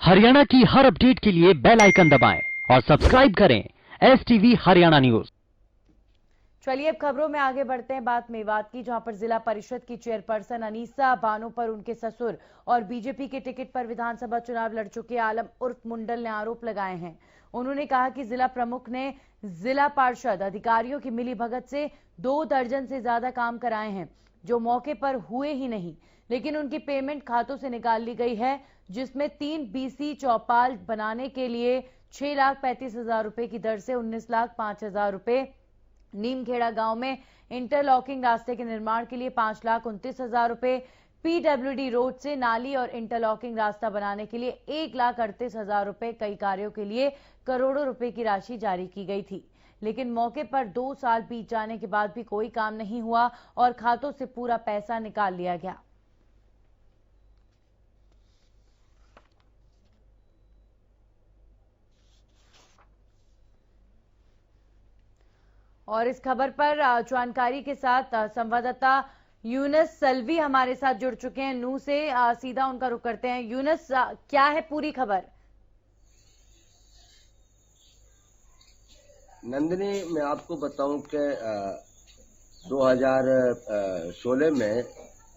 हरियाणा की हर अपडेट के लिए बेल आइकन दबाएं और सब्सक्राइब करें STV हरियाणा न्यूज। चलिए अब खबरों में आगे बढ़ते हैं। बात मेवात की, जहां पर जिला परिषद की चेयरपर्सन अनीसा बानो पर उनके ससुर और बीजेपी के टिकट पर विधानसभा चुनाव लड़ चुके आलम उर्फ मुंडल ने आरोप लगाए हैं। उन्होंने कहा कि जिला प्रमुख ने जिला पार्षद अधिकारियों की मिलीभगत से 2 दर्जन से ज्यादा काम कराए हैं, जो मौके पर हुए ही नहीं, लेकिन उनकी पेमेंट खातों से निकाल ली गई है, जिसमें 3 BC चौपाल बनाने के लिए 6,35,000 रुपए की दर से 19,05,000 रुपए, नीमखेड़ा गांव में इंटरलॉकिंग रास्ते के निर्माण के लिए 5,29,000 रुपए, PWD रोड से नाली और इंटरलॉकिंग रास्ता बनाने के लिए 1,38,000 रुपए, कई कार्यों के लिए करोड़ों रुपए की राशि जारी की गई थी। लेकिन मौके पर 2 साल बीत जाने के बाद भी कोई काम नहीं हुआ और खातों से पूरा पैसा निकाल लिया गया। और इस खबर पर जानकारी के साथ संवाददाता यूनुस सलवी हमारे साथ जुड़ चुके हैं नूह से। सीधा उनका रुख करते हैं। यूनुस, क्या है पूरी खबर? नंदिनी, मैं आपको बताऊं कि 2016 में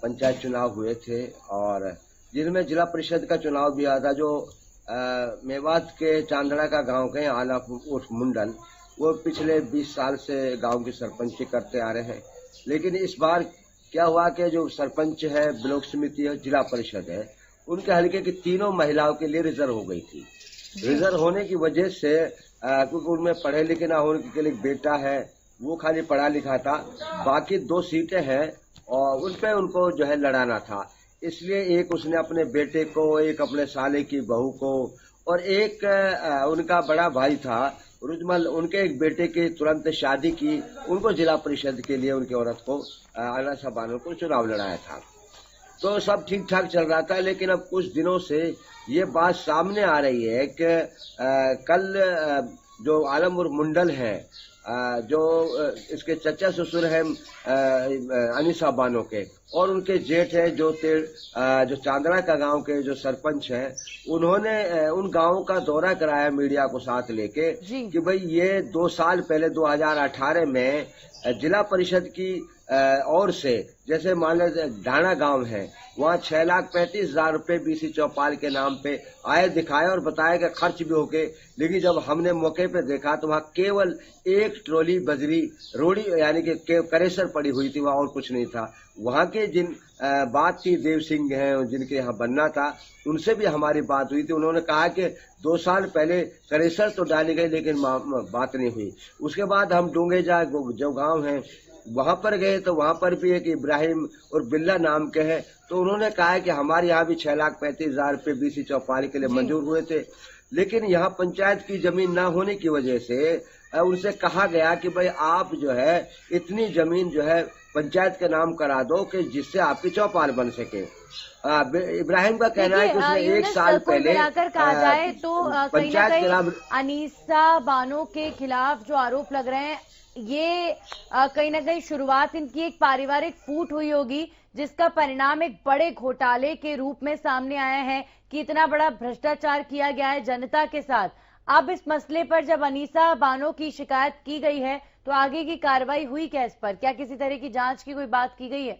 पंचायत चुनाव हुए थे और जिनमें जिला परिषद का चुनाव भी आया था। जो मेवात के चांदड़ा का गांव के आलम उर्फ मुंडल, वो पिछले 20 साल से गांव की सरपंची करते आ रहे हैं। लेकिन इस बार क्या हुआ कि जो सरपंच है, ब्लॉक समिति है, जिला परिषद है, उनके हल्के की तीनों महिलाओं के लिए रिजर्व हो गई थी। रिजर्व होने की वजह से क्योंकि उनमें पढ़े लिखे ना होने के लिए बेटा है, वो खाली पढ़ा लिखा था, बाकी 2 सीटें हैं और उन पे उनको जो है लड़ाना था। इसलिए एक उसने अपने बेटे को, एक अपने साले की बहू को और एक उनका बड़ा भाई था रुजमल, उनके एक बेटे की तुरंत शादी की, उनको जिला परिषद के लिए उनकी औरत को अनीसा बानो को चुनाव लड़ाया था। तो सब ठीक ठाक चल रहा था। लेकिन अब कुछ दिनों से ये बात सामने आ रही है कि कल जो आलम उर्फ मुंडल है, जो इसके चचा ससुर हैं अनीसा बानो के, और उनके जेठ है जो चांदड़ा का गांव के जो सरपंच हैं, उन्होंने उन गांवों का दौरा कराया मीडिया को साथ लेके कि भाई ये 2 साल पहले 2018 में जिला परिषद की ओर से, जैसे मान लो ढाणा गांव है, वहाँ 6,35,000 रुपए BC चौपाल के नाम पे आए दिखाए और बताया कि खर्च भी हो गए। लेकिन जब हमने मौके पे देखा तो वहाँ केवल 1 ट्रॉली बजरी रोड़ी यानी कि करेसर पड़ी हुई थी, वहाँ और कुछ नहीं था। वहाँ के जिन बात थी देव सिंह हैं, जिनके यहाँ बनना था, उनसे भी हमारी बात हुई थी। उन्होंने कहा कि 2 साल पहले करेसर तो डाली गई लेकिन बात नहीं हुई। उसके बाद हम डूंगेजा जो गाँव है वहां पर गए तो वहां पर भी एक इब्राहिम और बिल्ला नाम के हैं, तो उन्होंने कहा है कि हमारे यहाँ भी 6,35,000 रुपए BC चौपाल के लिए मंजूर हुए थे। लेकिन यहाँ पंचायत की जमीन ना होने की वजह से उनसे कहा गया कि भाई आप जो है इतनी जमीन जो है पंचायत के नाम करा दो कि जिससे आपकी चौपाल बन सके। इब्राहिम का कहना है कि उसने 1 साल पहले कहा जाए तो पंचायत के नाम अनीसा बानो के खिलाफ जो आरोप लग रहे हैं, ये कहीं ना कहीं शुरुआत इनकी एक पारिवारिक फूट हुई होगी, जिसका परिणाम एक बड़े घोटाले के रूप में सामने आया है कि इतना बड़ा भ्रष्टाचार किया गया है जनता के साथ। अब इस मसले पर जब अनीसा बानो की शिकायत की गई है तो आगे की कार्रवाई हुई क्या इस पर? क्या किसी तरह की जांच की कोई बात की गई है?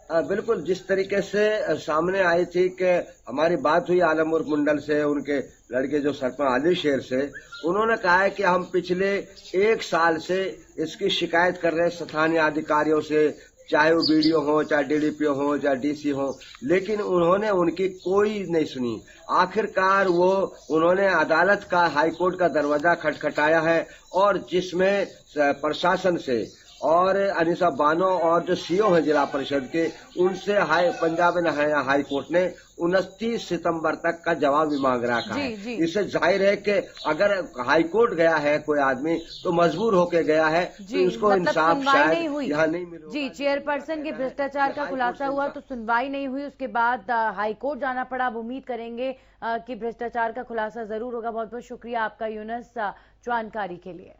बिल्कुल, जिस तरीके से सामने आई थी कि हमारी बात हुई आलम उर्फ मुंडल से, उनके लड़के जो सरपंच आली शेर से, उन्होंने कहा है कि हम पिछले 1 साल से इसकी शिकायत कर रहे हैं स्थानीय अधिकारियों से, चाहे वो BDO हो, चाहे DDPO हो, चाहे DC हो, लेकिन उन्होंने उनकी कोई नहीं सुनी। आखिरकार उन्होंने अदालत का, हाईकोर्ट का दरवाजा खटखटाया है और जिसमें प्रशासन से और अनीसा बानो और जो CO है जिला परिषद के, उनसे पंजाब हाई कोर्ट ने 29 सितंबर तक का जवाब भी मांग रखा है। इससे जाहिर है कि अगर हाई कोर्ट गया है कोई आदमी तो मजबूर होके गया है, तो उसको इंसाफ शायद यहाँ नहीं मिला। जी, चेयरपर्सन के भ्रष्टाचार का खुलासा हुआ तो सुनवाई नहीं हुई, उसके बाद हाई कोर्ट जाना पड़ा। अब उम्मीद करेंगे कि भ्रष्टाचार का खुलासा जरूर होगा। बहुत बहुत शुक्रिया आपका यूनुस जानकारी के लिए।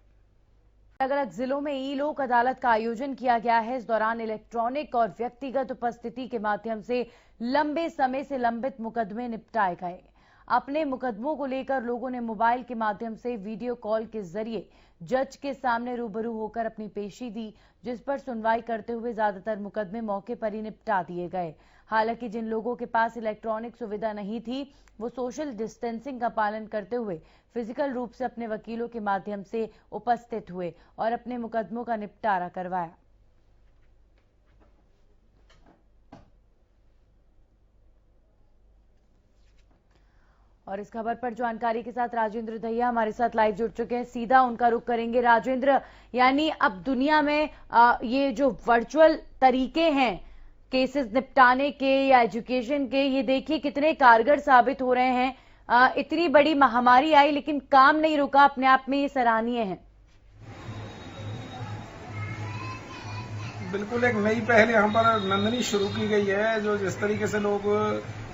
अलग अलग जिलों में ई लोक अदालत का आयोजन किया गया है। इस दौरान इलेक्ट्रॉनिक और व्यक्तिगत उपस्थिति के माध्यम से लंबे समय से लंबित मुकदमे निपटाए गए। अपने मुकदमों को लेकर लोगों ने मोबाइल के माध्यम से वीडियो कॉल के जरिए जज के सामने रूबरू होकर अपनी पेशी दी, जिस पर सुनवाई करते हुए ज्यादातर मुकदमे मौके पर ही निपटा दिए गए। हालांकि जिन लोगों के पास इलेक्ट्रॉनिक सुविधा नहीं थी, वो सोशल डिस्टेंसिंग का पालन करते हुए फिजिकल रूप से अपने वकीलों के माध्यम से उपस्थित हुए और अपने मुकदमों का निपटारा करवाया। और इस खबर पर जानकारी के साथ राजेंद्र दहिया हमारे साथ लाइव जुड़ चुके हैं। सीधा उनका रुख करेंगे। राजेंद्र, यानी अब दुनिया में ये जो वर्चुअल तरीके हैं केसेस निपटाने के या एजुकेशन के, ये देखिए कितने कारगर साबित हो रहे हैं। इतनी बड़ी महामारी आई लेकिन काम नहीं रुका, अपने आप में ये सराहनीय है। बिल्कुल एक नई पहल यहाँ पर नंदनी शुरू की गई है। जो जिस तरीके से लोग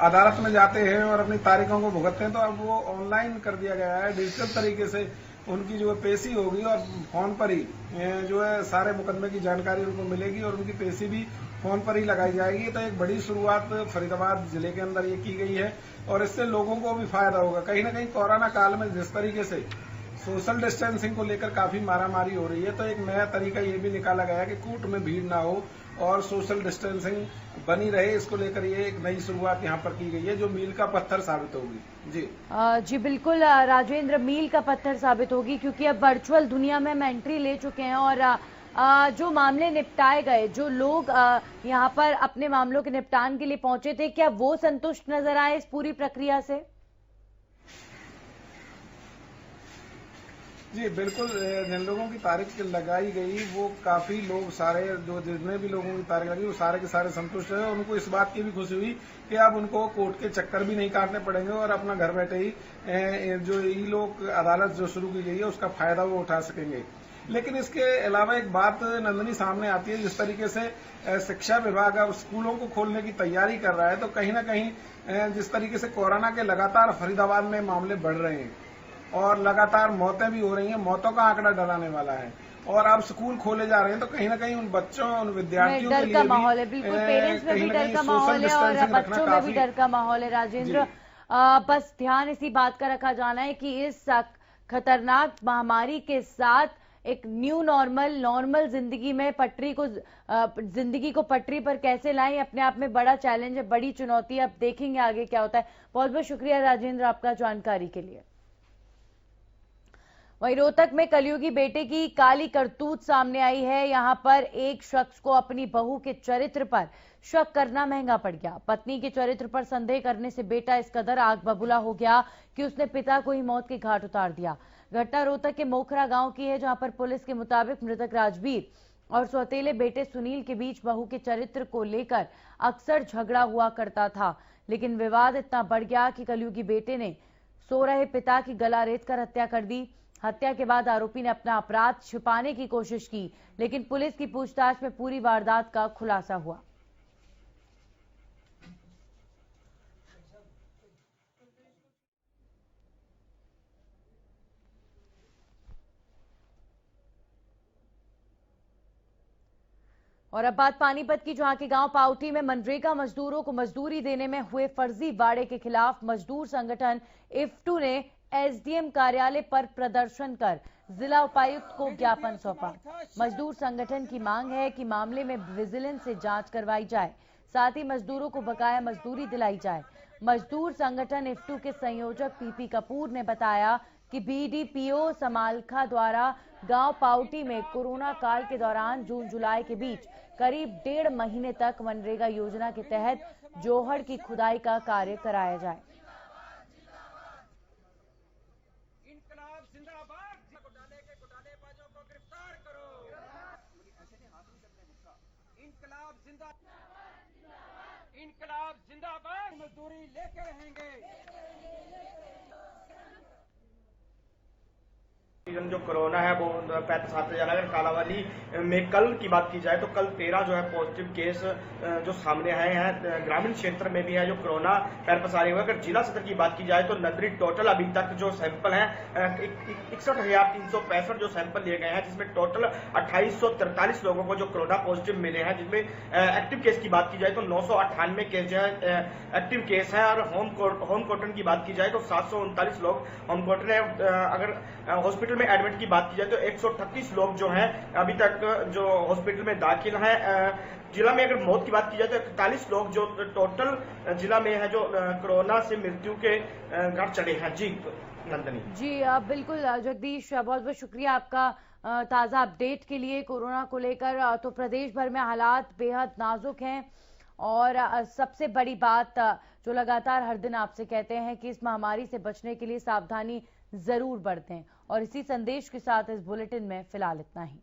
अदालत में जाते हैं और अपनी तारीखों को भुगतते हैं, तो अब वो ऑनलाइन कर दिया गया है। डिजिटल तरीके से उनकी जो पेशी होगी और फोन पर ही जो है सारे मुकदमे की जानकारी उनको मिलेगी और उनकी पेशी भी फोन पर ही लगाई जाएगी। तो एक बड़ी शुरुआत फरीदाबाद जिले के अंदर ये की गई है और इससे लोगों को भी फायदा होगा। कहीं ना कहीं कोरोना काल में जिस तरीके से सोशल डिस्टेंसिंग को लेकर काफी मारामारी हो रही है, तो एक नया तरीका ये भी निकाला गया है कि कोर्ट में भीड़ ना हो और सोशल डिस्टेंसिंग बनी रहे। इसको लेकर ये एक नई शुरुआत यहाँ पर की गई है जो मील का पत्थर साबित होगी। जी बिल्कुल राजेंद्र, मील का पत्थर साबित होगी क्योंकि अब वर्चुअल दुनिया में हम एंट्री ले चुके हैं और जो मामले निपटाए गए, जो लोग यहाँ पर अपने मामलों के निपटान के लिए पहुंचे थे, क्या वो संतुष्ट नजर आए इस पूरी प्रक्रिया से? जी बिल्कुल, जिन लोगों की तारीख लगाई गई वो काफी लोग, सारे जो जितने भी लोगों की तारीख लगी वो सारे के सारे संतुष्ट है। उनको इस बात की भी खुशी हुई कि अब उनको कोर्ट के चक्कर भी नहीं काटने पड़ेंगे और अपना घर बैठे ही जो ई लोक अदालत जो शुरू की गई है उसका फायदा वो उठा सकेंगे। लेकिन इसके अलावा एक बात नंदनी सामने आती है, जिस तरीके से शिक्षा विभाग अब स्कूलों को खोलने की तैयारी कर रहा है, तो कहीं ना कहीं जिस तरीके से कोरोना के लगातार फरीदाबाद में मामले बढ़ रहे हैं और लगातार मौतें भी हो रही हैं, मौतों का आंकड़ा डराने वाला है और अब स्कूल खोले जा रहे हैं, तो कहीं ना कहीं उन बच्चों, उन विद्यार्थियों के लिए डर का माहौल है। बिल्कुल, पेरेंट्स में भी डर का माहौल है और बच्चों में भी डर का माहौल है। राजेंद्र, बस ध्यान इसी बात का रखा जाना है कि इस खतरनाक महामारी के साथ एक न्यू नॉर्मल जिंदगी में जिंदगी को पटरी पर कैसे लाएं, अपने आप में बड़ा चैलेंज है, बड़ी चुनौती है। अब देखेंगे आगे क्या होता है। बहुत बहुत शुक्रिया राजेंद्र आपका जानकारी के लिए। वहीं रोहतक में कलयुगी बेटे की काली करतूत सामने आई है। यहां पर एक शख्स को अपनी बहू के चरित्र पर शक करना महंगा पड़ गया। पत्नी के चरित्र पर संदेह करने से बेटा इस कदर आग बबूला हो गया कि उसने पिता को ही मौत के घाट उतार दिया। घटना रोहतक के मोखरा गांव की है, जहां पर पुलिस के मुताबिक मृतक राजवीर और सौतेले बेटे सुनील के बीच बहू के चरित्र को लेकर अक्सर झगड़ा हुआ करता था। लेकिन विवाद इतना बढ़ गया कि कलयुगी बेटे ने सो रहे पिता की गला रेत कर हत्या कर दी। हत्या के बाद आरोपी ने अपना अपराध छिपाने की कोशिश की, लेकिन पुलिस की पूछताछ में पूरी वारदात का खुलासा हुआ। और अब बात पानीपत की, जहां के गांव पाउटी में मनरेगा मजदूरों को मजदूरी देने में हुए फर्जी वाड़े के खिलाफ मजदूर संगठन इफ्टू ने एसडीएम कार्यालय पर प्रदर्शन कर जिला उपायुक्त को ज्ञापन सौंपा। मजदूर संगठन की मांग है कि मामले में विजिलेंस से जांच करवाई जाए, साथ ही मजदूरों को बकाया मजदूरी दिलाई जाए। मजदूर संगठन इफ्टू के संयोजक पीपी कपूर ने बताया कि बीडीपीओ समालखा द्वारा गांव पाउटी में कोरोना काल के दौरान जून जुलाई के बीच करीब 1.5 महीने तक मनरेगा योजना के तहत जोहड़ की खुदाई का कार्य कराया जाए। इनकलाब जिंदाबाद, मजदूरी लेके रहेंगे। जो कोरोना है वो 65 जा रहा है। अगर कालावाली में कल की बात की जाए तो कल 13 जो है पॉजिटिव केस जो सामने आए हैं। ग्रामीण क्षेत्र में भी है जो कोरोना पैर पसारे हुए। अगर जिला सदर की बात की जाए तो नगरी टोटल अभी तक जो सैंपल है 61,365 जो सैंपल लिए गए हैं, जिसमें टोटल 2843 लोगों को जो कोरोना पॉजिटिव मिले हैं, जिसमें एक्टिव केस की बात की जाए तो 998 केस जो है एक्टिव केस है। और होम क्वारंटाइन की बात की जाए तो 739 लोग होम क्वारंटाइन है। अगर हॉस्पिटल में एडमिट की बात की जाए तो 138 लोग जो हैं अभी तक जो हॉस्पिटल में दाखिल हैं। जिला में अगर मौत की बात की जाए तो 41 लोग जो टोटल जिला में है जो कोरोना से मृत्यु के घाट चढ़े हैं। जी नंदनी जी बिल्कुल जगदीश, बहुत बहुत शुक्रिया आपका ताज़ा अपडेट के लिए कोरोना को लेकर। तो प्रदेश भर में हालात बेहद नाजुक हैं और सबसे बड़ी बात जो लगातार हर दिन आपसे कहते हैं कि इस महामारी से बचने के लिए सावधानी जरूर बरतें। और इसी संदेश के साथ इस बुलेटिन में फिलहाल इतना ही।